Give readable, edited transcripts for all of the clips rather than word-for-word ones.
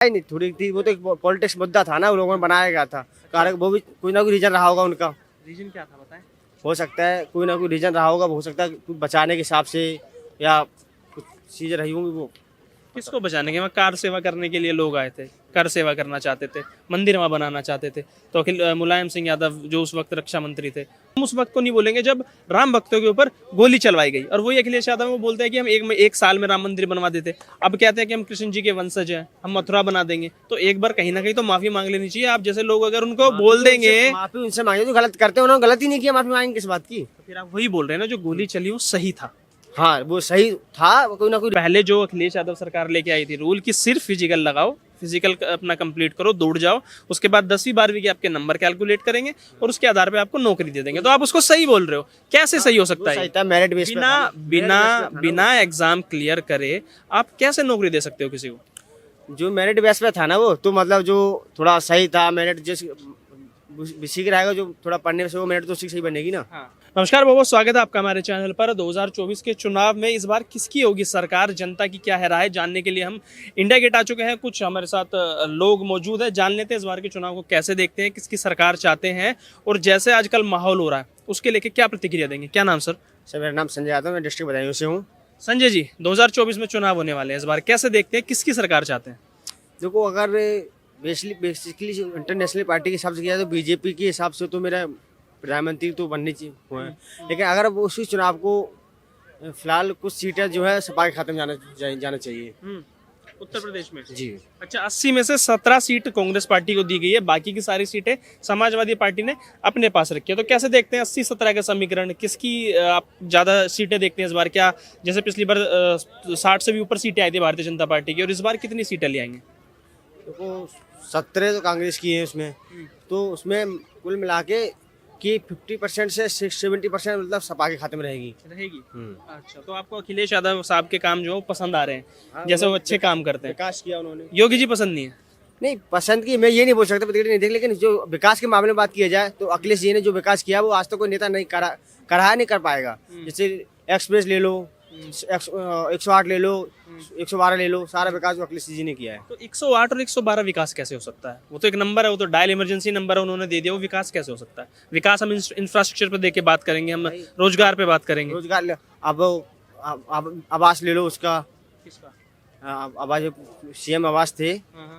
नहीं थोड़ी थी, वो तो एक पॉलिटिक्स मुद्दा था ना, वो लोगों ने बनाया गया था। कारण वो भी कोई ना कोई रीजन रहा होगा उनका। रीजन क्या था बताएं? हो सकता है कोई ना कोई रीजन रहा होगा, हो सकता है कुछ बचाने के हिसाब से या कुछ चीजें रही होंगी वो। किसको बचाने के? वहाँ कार सेवा करने के लिए लोग आए थे, कर सेवा करना चाहते थे, मंदिर वहाँ बनाना चाहते थे। तो मुलायम सिंह यादव जो उस वक्त रक्षा मंत्री थे, हम उस वक्त को नहीं बोलेंगे जब राम भक्तों के ऊपर गोली चलवाई गई। और वही अखिलेश यादव वो बोलते हैं कि हम एक साल में राम मंदिर बनवा देते। अब कहते हैं कि हम कृष्ण जी के वंशज हैं, हम मथुरा बना देंगे। तो एक बार कहीं ना कहीं तो माफी मांग लेनी चाहिए। आप जैसे लोग अगर उनको बोल देंगे, माफी उनसे मांगे जो गलत करते हैं, उन्होंने गलती नहीं किया, माफी मांगेंगे किस बात की। तो फिर आप वही बोल रहे हैं ना, जो गोली चली वो सही था। हाँ वो सही था, कोई ना कोई। पहले जो अखिलेश यादव सरकार लेके आई थी रूल की सिर्फ फिजिकल लगाओ, फिजिकल अपना कंप्लीट करो, दौड़ जाओ, उसके बाद 10वीं 12वीं के आपके नंबर कैलकुलेट करेंगे और उसके आधार पे आपको नौकरी दे देंगे। तो आप उसको सही बोल रहे हो, कैसे सही हो सकता है? सही था, मेरिट बेस बिना बिना बिना एग्जाम क्लियर करे आप कैसे नौकरी दे सकते हो किसी को? जो मेरिट बेस पे था ना वो तो मतलब जो थोड़ा सही था, मेरिट जिस सीख रहेगा जो थोड़ा पढ़ने से वो मेरिट तो सही बनेगी ना। हाँ। नमस्कार बहुत स्वागत है आपका हमारे चैनल पर। 2024 के चुनाव में इस बार किसकी होगी सरकार, जनता की क्या है राय, जानने के लिए हम इंडिया गेट आ चुके हैं। कुछ हमारे साथ लोग मौजूद हैं, जान लेते हैं इस बार के चुनाव को कैसे देखते हैं, किसकी सरकार चाहते हैं और जैसे आजकल माहौल हो रहा है उसके लेके क्या प्रतिक्रिया देंगे। क्या नाम सर? सर मेरा नाम संजय यादव, मैं डिस्ट्रिक्ट बदायूं से हूँ। संजय जी, 2024 में चुनाव होने वाले हैं, इस बार कैसे देखते हैं, किसकी सरकार चाहते हैं? देखो अगर बेसिकली इंटरनेशनल पार्टी के हिसाब से किया तो बीजेपी के हिसाब से तो मेरा प्रधानमंत्री तो बनने चाहिए हुए हैं, लेकिन अगर वो उसी चुनाव को फिलहाल कुछ सीटें जो है सपा के खाते में जाना चाहिए। उत्तर प्रदेश में जी। अच्छा, 80 में से 17 सीट कांग्रेस पार्टी को दी गई है, बाकी की सारी सीटें समाजवादी पार्टी ने अपने पास रखी है। तो कैसे देखते हैं 80-17 का समीकरण, किसकी आप ज्यादा सीटें देखते हैं इस बार? क्या जैसे पिछली बार 60 से भी ऊपर सीटें आई थी भारतीय जनता पार्टी की, और इस बार कितनी सीटें ले आएंगे? देखो 17 तो कांग्रेस की है उसमें, तो उसमें कुल मिला के कि 50% से 70% मतलब सपा के खाते में रहेगी। अच्छा, तो आपको अखिलेश यादव साहब के काम जो पसंद आ रहे हैं, जैसे वो अच्छे काम करते हैं? विकास किया उन्होंने। योगी जी पसंद नहीं है? नहीं पसंद की मैं ये नहीं बोल सकता, प्रतिक्रिया नहीं देख, लेकिन जो विकास के मामले में बात किया जाए तो अखिलेश जी ने जो विकास किया वो आज तक कोई नेता नहीं करा नहीं कर पाएगा। जैसे एक्सप्रेस ले लो, 108 ले लो, 112 ले लो, सारा विकास जो अखिलेश जी ने किया है। तो 108 और 112 विकास कैसे हो सकता है? वो तो एक नंबर है, वो तो डायल इमरजेंसी नंबर है, उन्होंने दे दिया, वो विकास कैसे हो सकता है? विकास हम इंफ्रास्ट्रक्चर पे देख के बात करेंगे, हम रोजगार पे बात करेंगे। रोजगार अब आवास ले लो उसका, किसका? आवास सीएम आवास थे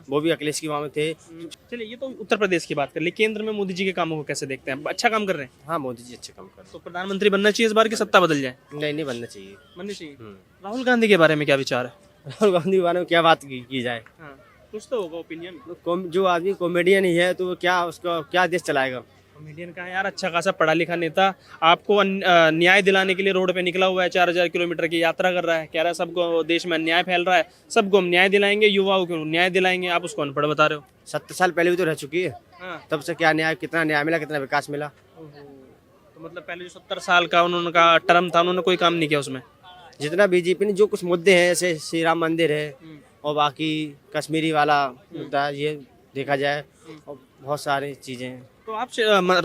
वो भी अखिलेश की वहाँ में थे। चलिए, ये तो उत्तर प्रदेश की बात कर ली। केंद्र में मोदी जी के कामों को कैसे देखते हैं? अच्छा काम कर रहे हैं? हाँ मोदी जी अच्छे काम कर रहे हैं। तो प्रधानमंत्री बनना चाहिए इस बार की सत्ता बदल जाए? नहीं बनना चाहिए। बननी चाहिए। राहुल गांधी के बारे में क्या विचार है? राहुल गांधी के बारे में क्या बात की जाए? कुछ तो होगा ओपिनियन। जो आदमी कॉमेडियन ही है तो वो क्या उसका क्या देश चलाएगा? कॉमेडियन का है यार, अच्छा खासा पढ़ा लिखा नेता, आपको न्याय दिलाने के लिए रोड पे निकला हुआ है, 4000 किलोमीटर की यात्रा कर रहा है, कह रहा है सबको देश में अन्याय फैल रहा है, सबको हम न्याय दिलाएंगे, युवाओं को न्याय दिलाएंगे। आप उसको अनपढ़ बता रहे हो? 70 साल पहले भी तो रह चुकी है। तब से क्या न्याय, कितना न्याय मिला, कितना विकास मिला? तो मतलब पहले जो 70 साल का उनका टर्म था, उन्होंने कोई काम नहीं किया उसमें? जितना बीजेपी ने जो कुछ मुद्दे हैं, जैसे श्री राम मंदिर है और बाकी कश्मीरी वाला मुद्दा, ये देखा जाए और बहुत सारी चीजें हैं। तो आप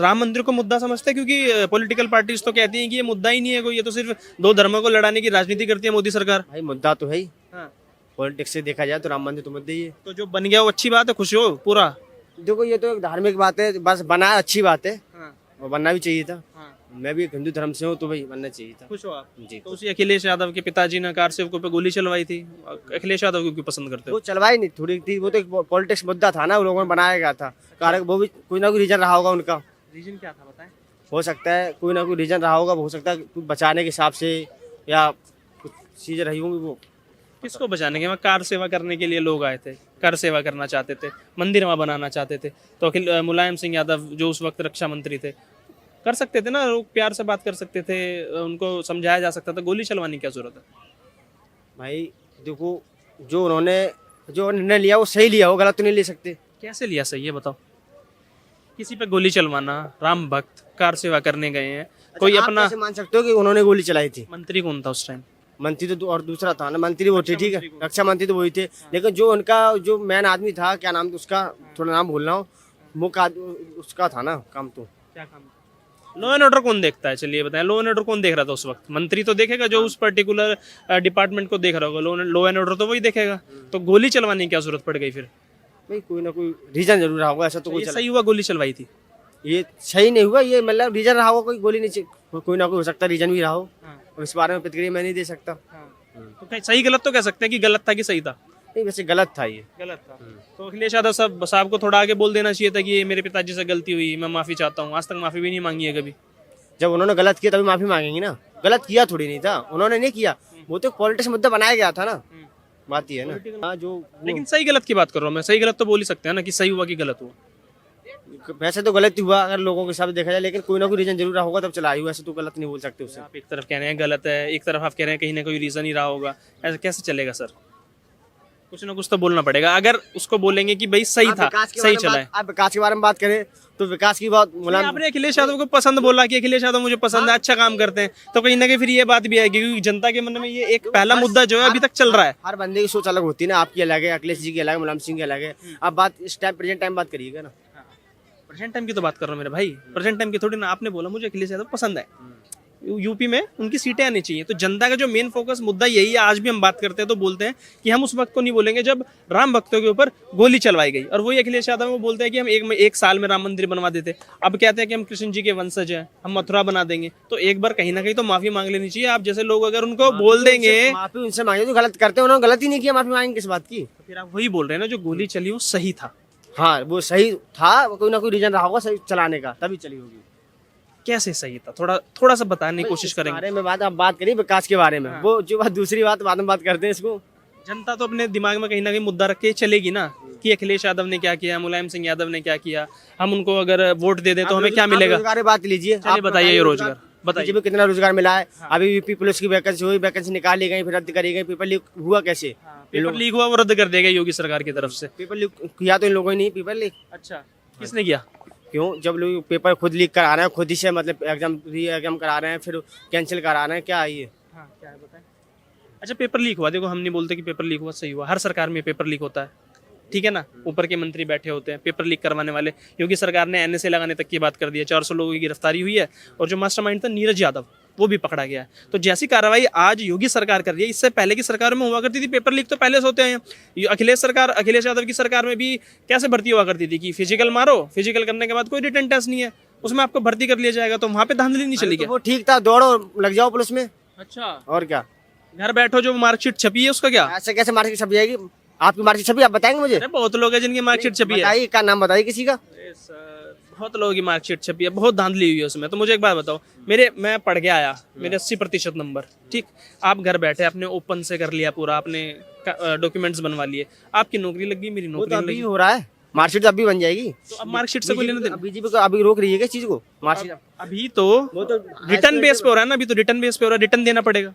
राम मंदिर को मुद्दा समझते हैं? क्योंकि पॉलिटिकल पार्टीज तो कहती हैं कि ये मुद्दा ही नहीं है कोई, ये तो सिर्फ दो धर्मों को लड़ाने की राजनीति करती है मोदी सरकार। भाई मुद्दा तो है ही, पॉलिटिक्स से देखा जाए तो राम मंदिर तो मुद्दा ही है। तो जो बन गया वो अच्छी बात है, खुश हो पूरा? देखो ये तो एक धार्मिक बात है, बस बना अच्छी बात है और बनना भी चाहिए था। मैं भी हिंदू धर्म से हूँ तो भाई बनना चाहिए था। खुश हो आप? जी। तो उसी अखिलेश यादव के पिताजी ने कार सेवकों पे गोली चलवाई थी, अखिलेश यादव को क्यों पसंद करते हो? वो चलवाई नहीं थोड़ी थी, वो तो एक पॉलिटिक्स मुद्दा था ना, वो लोगों ने बनाया गया था। कारण वो भी कोई ना कोई रीजन रहा होगा उनका। रीजन क्या था बताएं? हो सकता है कोई ना कोई रीजन रहा होगा, हो सकता है कुछ बचाने के हिसाब से या कुछ चीजें रही होंगी वो। किसको बचाने के? वहाँ कार सेवा करने के लिए लोग आए थे, कर सेवा करना चाहते थे, मंदिर वहाँ बनाना चाहते थे। तो मुलायम सिंह यादव जो उस वक्त रक्षा मंत्री थे, कर सकते थे ना, लोग प्यार से बात कर सकते थे, उनको समझाया जा सकता था, गोली चलवाने की क्या जरूरत है? भाई देखो जो निर्णय लिया वो सही लिया, वो गलत तो नहीं ले सकते। कैसे लिया सही है बताओ? किसी पे गोली चलवाना, राम भक्त कार सेवा करने गए हैं, कोई अपना कैसे मान सकते हो कि उन्होंने गोली चलाई थी? मंत्री कौन था उस टाइम? मंत्री तो और दूसरा था ना, मंत्री वो थे, ठीक है रक्षा मंत्री तो वही थे, लेकिन जो उनका जो मेन आदमी था, क्या नाम था उसका, थोड़ा नाम भूल रहा हूँ, मुख्य उसका था ना काम। तो क्या काम? लॉ एंड ऑर्डर कौन देखता है? चलिए बताएं, लॉ एंड ऑर्डर कौन देख रहा था उस वक्त? मंत्री तो देखेगा जो उस पर्टिकुलर डिपार्टमेंट को देख रहा होगा, लॉ एंड ऑर्डर तो वही देखेगा। तो गोली चलवाने की क्या जरूरत पड़ गई फिर? भाई कोई ना कोई रीजन जरूर रहा होगा, ऐसा तो ये कोई सही हुआ गोली चलवाई थी? ये सही नहीं हुआ, ये मतलब रीजन रहा होगा, कोई गोली नहीं कोई ना कोई हो सकता रीजन भी रहा हो। और इस बारे में प्रतिक्रिया मैं नहीं दे सकता। तो कहीं सही गलत तो कह सकते हैं कि गलत था कि सही था? नहीं, वैसे गलत था ये। गलत था। तो अखिलेश यादव साहब को थोड़ा आगे बोल देना चाहिए था कि ये मेरे पिताजी से गलती हुई, मैं माफी चाहता हूँ। आज तक माफी भी नहीं मांगी है कभी। जब उन्होंने गलत किया तभी माफी मांगेंगे ना, गलत किया थोड़ी नहीं था, उन्होंने नहीं किया, वो तो पॉलिटिक्स मुद्दा बनाया गया था ना, बात ये है ना। हाँ, जो लेकिन सही गलत की बात कर रहा हूँ मैं, सही गलत तो बोल ही सकते हैं ना कि सही हुआ कि गलत हुआ। वैसे तो गलत ही हुआ अगर लोगों के हिसाब से देखा जाए, लेकिन कोई ना कोई रीजन जरूर रहा होगा तब चला हुआ, ऐसे तो गलत नहीं बोल सकते उसे। आप एक तरफ कह रहे हैं गलत है, एक तरफ आप कह रहे हैं कहीं ना कोई रीजन ही रहा होगा, ऐसा कैसे चलेगा सर? कुछ ना कुछ तो बोलना पड़ेगा। अगर उसको बोलेंगे कि भाई सही था, सही चला है। आप विकास के बारे में बात करें तो विकास की बात आपने अखिलेश यादव को पसंद बोला कि अखिलेश यादव मुझे पसंद है, अच्छा काम करते हैं, तो कहीं ना कहीं फिर ये बात भी आएगी क्योंकि जनता के मन में ये एक पहला मुद्दा जो है अभी तक चल रहा है। हर बंदे की सोच अलग होती है ना, आपकी अलग है, अखिलेश जी की अलग है, मुलायम सिंह की अलग है। आप बात इस टाइम प्रेजेंट टाइम बात करिएगा ना। प्रेजेंट टाइम की तो बात कर रहा हूँ मेरे भाई, प्रेजेंट टाइम की थोड़ी ना। आपने बोला मुझे अखिलेश यादव पसंद है, यूपी में उनकी सीटें आनी चाहिए, तो जनता का जो मेन फोकस मुद्दा यही है। आज भी हम बात करते हैं तो बोलते हैं कि हम उस वक्त को नहीं बोलेंगे जब राम भक्तों के ऊपर गोली चलवाई गई, और वही अखिलेश यादव वो बोलते हैं कि हम एक साल में राम मंदिर बनवा देते। अब कहते हैं कि हम कृष्ण जी के वंशज हैं, हम मथुरा बना देंगे। तो एक बार कहीं ना कहीं तो माफी मांग लेनी चाहिए। आप जैसे लोग अगर उनको बोल देंगे माफी उनसे मांगे जो गलत करते हैं, उन्होंने गलत ही नहीं किया, माफी मांगेंगे किस बात की? फिर आप वही बोल रहे हैं ना, जो गोली चली वो सही था। हाँ, वो सही था, कोई ना कोई रीजन रहा होगा सही चलाने का, तभी चली होगी। कैसे सही था, थोड़ा सा बताने की कोशिश करेंगे। बारे में बात करिए विकास के बारे में, वो जो बात दूसरी बात बाद में बात करते हैं इसको। जनता तो अपने दिमाग में कहीं ना कहीं मुद्दा रख के चलेगी ना कि अखिलेश यादव ने क्या किया, मुलायम सिंह यादव ने क्या किया, हम उनको अगर वोट दे दें तो हमें क्या मिलेगा। रोजगार बात लीजिए, चलिए बताइए ये रोजगार बताइए। बीजेपी कितना रोजगार मिला है? अभी यूपी पुलिस की वैकेंसी हुई, वैकेंसी निकाली गई, फिर रद्द करी गई। पेपर लीक हुआ कैसे? पेपर लीक हुआ, वो रद्द कर दिया गया योगी सरकार की तरफ से। पेपर लीक किया तो इन लोगों ने नहीं, पेपर लीक। अच्छा, किसने किया? क्यों? जब लोग पेपर खुद लीक करा रहे हैं, खुद ही से मतलब एग्जाम करा रहे हैं, फिर कैंसिल करा रहे हैं, क्या है ये? हाँ, क्या है बताएं। अच्छा, पेपर लीक हुआ, देखो हम नहीं बोलते कि पेपर लीक हुआ सही हुआ, हर सरकार में पेपर लीक होता है, ठीक है ना। ऊपर के मंत्री बैठे होते हैं पेपर लीक करवाने वाले। योगी सरकार ने एनएसए लगाने तक की बात कर दी है, 400 लोगों की गिरफ्तारी हुई है, और जो मास्टरमाइंड था नीरज यादव वो भी पकड़ा गया है। तो जैसी कार्रवाई आज योगी सरकार कर रही है, इससे पहले की सरकार में हुआ करती थी पेपर लीक तो पहले से होते हैं। अखिलेश यादव की सरकार में भी कैसे भर्ती हुआ करती थी कि फिजिकल मारो, फिजिकल करने के बाद कोई रिटन टेस्ट नहीं है, उसमें आपको भर्ती कर लिया जाएगा। तो वहां पे धांधली नहीं चली। तो वो ठीक था, दौड़ो लग जाओ पुलिस में। अच्छा, और क्या? घर बैठो, जो मार्कशीट छपी है उसका क्या? ऐसे कैसे मार्कशीट छप जाएगी? आपकी मार्कशीट छपी, आप बताएंगे मुझे? बहुत लोग हैं जिनकी मार्कशीट छपी है। बताइए, क्या नाम बताइए किसी का? बहुत लोगों की मार्कशीट छपी है, बहुत धांधली हुई है उसमें। तो मुझे एक बात बताओ, मैं पढ़ के आया, मेरे 80% नंबर, ठीक, आप घर बैठे आपने ओपन से कर लिया पूरा, आपने डॉक्यूमेंट्स बनवा लिए, आपकी नौकरी लग गई, मेरी नौकरी तो अभी हो रहा है, मार्कशीट तो अभी बन जाएगी। तो अब मार्कशीट से कोई लेना देना? बीजेपी को अभी रोक रही है इस चीज को, मार्कशीट अभी तो रिटर्न बेस पे हो रहा है ना, अभी तो रिटर्न बेस पे हो रहा है, रिटर्न देना पड़ेगा।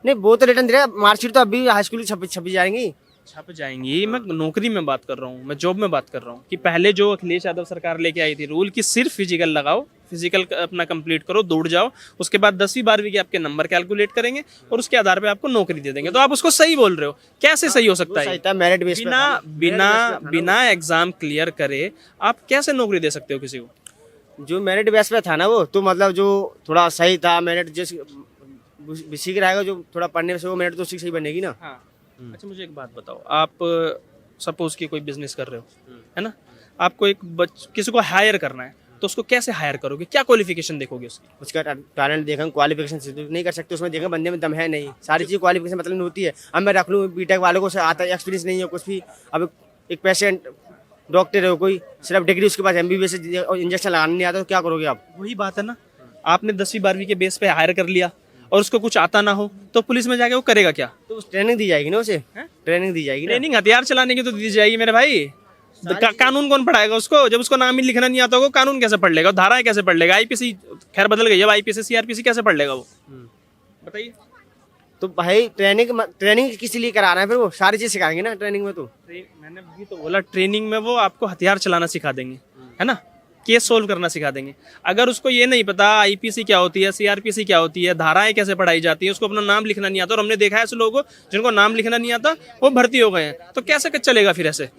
नहीं, वो तो रिटर्न दे रहा है, मार्कशीट तो अभी हाई स्कूल छपी जाएंगी। छप जाएंगी। मैं नौकरी में बात कर रहा हूँ, मैं जॉब में बात कर रहा हूँ कि पहले जो अखिलेश यादव सरकार लेके आई थी रूल कि सिर्फ फिजिकल लगाओ, फिजिकल अपना कंप्लीट करो, दौड़ जाओ, उसके बाद 10वीं 12वीं के आपके नंबर कैलकुलेट करेंगे और उसके आधार पे आपको नौकरी दे देंगे। तो आप उसको सही बोल रहे हो, कैसे सही हो सकता है? मेरिट बेस बिना एग्जाम क्लियर करे आप कैसे नौकरी दे सकते हो किसी को? जो मेरिट बेस पे था ना, वो तो मतलब जो थोड़ा सही था, मेरिट जिस सीख रहेगा, जो थोड़ा पढ़ने से वो मेरिट तो सही बनेगी ना। हाँ। अच्छा, मुझे एक बात बताओ, आप सपोज कि कोई बिजनेस कर रहे हो, है ना, आपको किसी को हायर करना है, तो उसको कैसे हायर करोगे? क्या क्वालिफिकेशन देखोगे उसकी? उसका टैलेंट देखेंगे, क्वालिफिकेशन से नहीं कर सकते, उसमें देखेंगे बंदे में दम है नहीं, सारी चीज क्वालिफिकेशन मतलब नहीं होती है। अब मैं रख लूँ बीटेक वालों को आता है, एक्सपीरियंस नहीं है कुछ भी। अब एक पेशेंट डॉक्टर है, कोई सिर्फ डिग्री उसके पास MBBS इंजेक्शन लगाने नहीं आता, तो क्या करोगे आप? वही बात है ना, आपने 10वीं 12वीं के बेस पे हायर कर लिया और उसको कुछ आता ना हो तो पुलिस में जाके वो करेगा क्या? तो ट्रेनिंग दी जाएगी ना उसे, ट्रेनिंग दी जाएगी। ट्रेनिंग हथियार चलाने की तो दी जाएगी मेरे भाई। कानून कौन पढ़ाएगा उसको? जब उसको नाम ही लिखना नहीं आता होगा, कानून कैसे पढ़ लेगा? धाराएं कैसे पढ़ लेगा? IPC खैर बदल गई, अब IPC CRPC कैसे पढ़ लेगा वो? बताइए। तो भाई ट्रेनिंग किस लिए करा रहे हैं? फिर वो सारी चीज सिखाएंगे ना ट्रेनिंग में। तो मैंने भी तो बोला, ट्रेनिंग में वो आपको हथियार चलाना सिखा देंगे, है ना, केस सोल्व करना सिखा देंगे। अगर उसको ये नहीं पता IPC क्या होती है, CRPC क्या होती है, धाराएं कैसे पढ़ाई जाती है, उसको अपना नाम लिखना नहीं आता, और हमने देखा है ऐसे लोगों को जिनको नाम लिखना नहीं आता वो भर्ती हो गए हैं, तो कैसे चलेगा फिर ऐसे?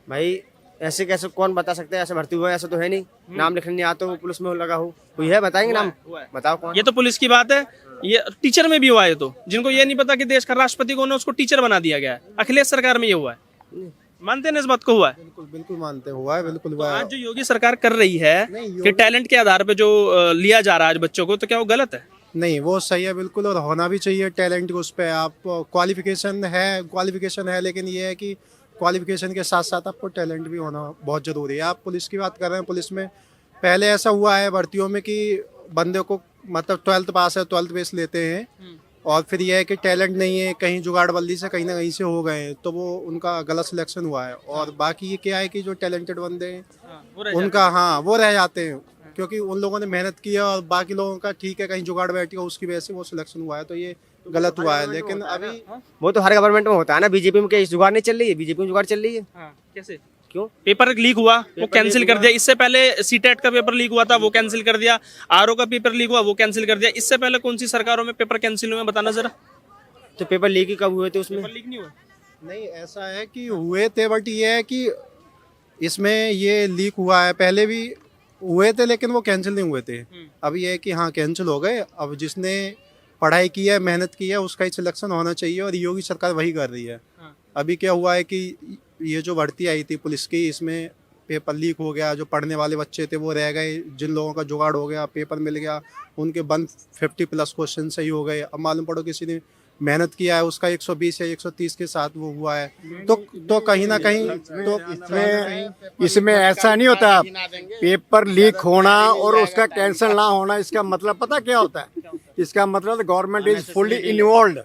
भाई ऐसे कैसे, कौन बता सकता है ऐसे भर्ती हुआ है? ऐसा तो है नहीं, नाम लिखने नहीं आता, वो पुलिस में लगा हो, कोई है? बताएंगे नाम, बताओ कौन? ये तो पुलिस की बात है, ये टीचर में भी हुआ है। तो जिनको ये नहीं पता कि देश का राष्ट्रपति कौन है, उसको टीचर बना दिया गया है, अखिलेश सरकार में ये हुआ है। मानते हैं इस बात को हुआ है? बिल्कुल बिल्कुल मानते हैं, हुआ है, बिल्कुल तो हुआ है। आज जो योगी सरकार कर रही है नहीं, कि टैलेंट के आधार पे जो लिया जा रहा है आज बच्चों को, तो क्या वो गलत है? नहीं, वो सही है बिल्कुल, और होना भी चाहिए टैलेंट उस पे। आप क्वालिफिकेशन है, लेकिन ये है कि क्वालिफिकेशन के साथ साथ आपको टैलेंट भी होना बहुत ज़रूरी है। आप पुलिस की बात कर रहे हैं, पुलिस में पहले ऐसा हुआ है भर्तियों में कि बंदे को मतलब 12th पास है, 12th बेस लेते हैं, और फिर यह है कि टैलेंट नहीं है, कहीं जुगाड़बंदी से कहीं ना कहीं से हो गए हैं, तो वो उनका गलत सिलेक्शन हुआ है। और बाकी ये क्या है कि जो टैलेंटेड बंदे हैं उनका, हाँ, वो रह जाते हैं, क्योंकि उन लोगों ने मेहनत की है, और बाकी लोगों का ठीक है कहीं जुगाड़ बैठ गया, उसकी वजह से वो सिलेक्शन हुआ है, तो ये गलत हुआ है। लेकिन अभी वो तो हर गवर्नमेंट में होता है ना। बीजेपी में क्या जुगाड़ नहीं चल रही है? बीजेपी में जुगाड़ चल रही है। कैसे? क्यों? पेपर लीक हुआ, वो कैंसिल कर दिया। इससे पहले सीटेट का पेपर लीक हुआ था, वो कैंसिल कर दिया। आरओ का पेपर लीक हुआ, वो कैंसिल कर दिया। इससे पहले कौन सी सरकारों में पेपर कैंसिल हुए, बताना जरा। तो पेपर लीक ही कब हुए थे उसमें? पेपर लीक नहीं हुआ। नहीं, ऐसा है कि हुए थे, बट ये है कि इसमें ये लीक हुआ है, पहले भी हुए थे लेकिन वो कैंसिल नहीं हुए थे। अब ये है कि हाँ, कैंसिल हो गए। अब जिसने पढ़ाई की है, मेहनत की है, उसका ही सिलेक्शन होना चाहिए, और योगी सरकार वही कर रही है। अभी क्या हुआ है कि ये जो भर्ती आई थी पुलिस की, इसमें पेपर लीक हो गया, जो पढ़ने वाले बच्चे थे वो रह गए, जिन लोगों का जुगाड़ हो गया, पेपर मिल गया, उनके 150+ क्वेश्चन सही हो गए। अब मालूम पड़ो किसी ने मेहनत किया है, उसका 120 या 130 के साथ वो हुआ है, तो कहीं ना कहीं तो इसमें ऐसा नहीं होता। पेपर लीक होना और उसका कैंसिल ना होना, इसका मतलब पता क्या होता है? इसका मतलब गवर्नमेंट इज फुल्ली इन्वॉल्व।